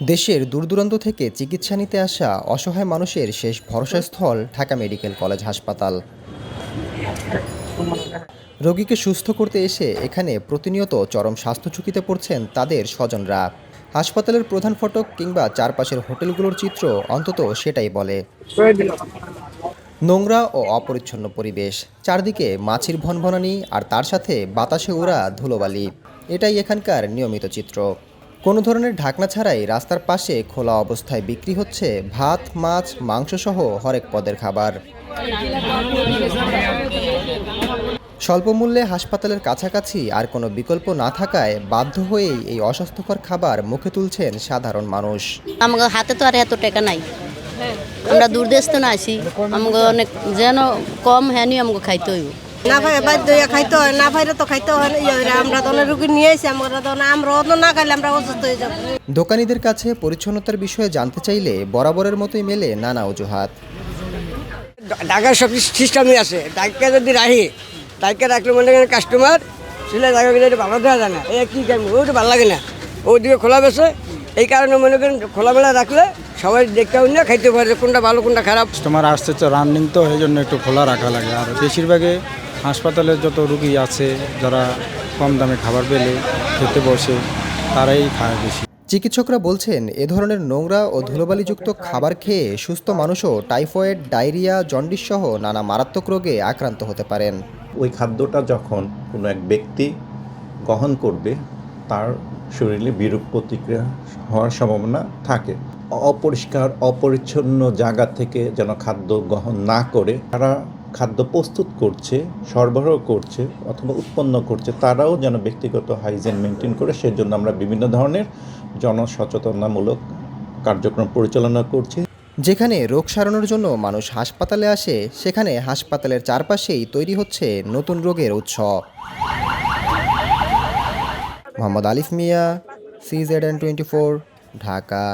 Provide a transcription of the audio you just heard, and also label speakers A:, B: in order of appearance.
A: দেশের দূরদূরান্ত থেকে চিকিৎসা নিতে আসা অসহায় মানুষের শেষ ভরসাস্থল ঢাকা মেডিকেল কলেজ হাসপাতাল। রোগীকে সুস্থ করতে এসে এখানে প্রতিনিয়ত চরম স্বাস্থ্য ঝুঁকিতে পড়ছেন তাদের স্বজনরা। হাসপাতালের প্রধান ফটক কিংবা চারপাশের হোটেলগুলোর চিত্র অন্তত সেটাই বলে। নোংরা ও অপরিচ্ছন্ন পরিবেশ, চারদিকে মাছির ভনভনানি আর তার সাথে বাতাসে ওড়া ধুলোবালি, এটাই এখানকার নিয়মিত চিত্র। কোনো ধরনের ঢাকনা ছাড়াই রাস্তার পাশে খোলা অবস্থায় বিক্রি হচ্ছে ভাত, মাছ, মাংসসহ হরেক পদের খাবার। স্বল্প মূল্যে হাসপাতালের কাছাকাছি আর কোনো বিকল্প না থাকায় বাধ্য হয়েই এই অস্বাস্থ্যকর খাবার মুখে তুলছেন সাধারণ মানুষ।
B: আমাদের হাতে তো আর এত টাকা নাই, আমরা দূর দেশ তো না আসি, আমাকে অনেক যেন কম হ্যানি আমাকে খাইতে হইব।
C: না ভাই বাধ্য হয়ে খাইতে হয়, না ভাইরে তো খাইতে হয়। আমরা তো অনেক রুগী নিয়ে এসে আমরা অন্য না খাইলে আমরা অসুস্থ হয়ে যাবো।
A: দোকানীদের কাছে পরিচ্ছন্নতার বিষয়ে জানতে চাইলে বরাবরের মতোই মেলে নানা অজুহাত।
D: ঢাকার সব সিস্টেমই আছে, ঢাকা যদি রাখি ঢাকা রাখলে মনে করেন কাস্টমার ছেলে ঢাকা গেলে ভালো দেওয়া যায় না, এই কী কেমন ওইটা ভালো লাগে না, ওইদিকে খোলা বেছে। এই কারণে মনে করেন খোলামেলা রাখলে সবাই দেখতে না খাইতে পারে কোনটা ভালো কোনটা খারাপ।
E: কাস্টমার আসছে তো রানিং, তো এই জন্য একটু খোলা রাখা লাগে। আর বেশিরভাগে হাসপাতালের যত রুগী আছে যারা কম দামে খাবার পেলে খেতে বসে তারাই খায় বেশি।
A: চিকিৎসকরা বলছেন এ ধরনের নোংরা ও ধুলোবালিযুক্ত খাবার খেয়ে সুস্থ মানুষও টাইফয়েড, ডায়রিয়া, জন্ডিস সহ নানা মারাত্মক রোগে আক্রান্ত হতে পারেন।
F: ওই খাদ্যটা যখন কোনো এক ব্যক্তি গ্রহণ করবে তার শরীরে বিরূপ প্রতিক্রিয়া হওয়ার সম্ভাবনা থাকে। অপরিষ্কার অপরিচ্ছন্ন জায়গা থেকে যেন খাদ্য গ্রহণ না করে তারা খাদ্য প্রস্তুত করছে, সরবরাহ করছে অথবা উৎপন্ন করছে তারাও যেন ব্যক্তিগত হাইজিন মেনটেন করে, সেজন্য আমরা বিভিন্ন ধরনের জনসচেতনামূলক কার্যক্রম পরিচালনা করছি।
A: যেখানে রোগ সারানোর জন্য মানুষ হাসপাতালে আসে, সেখানে হাসপাতালের চারপাশেই তৈরি হচ্ছে নতুন রোগের উৎস। মোহাম্মদ আলিফ মিয়া, CZN24, ঢাকা।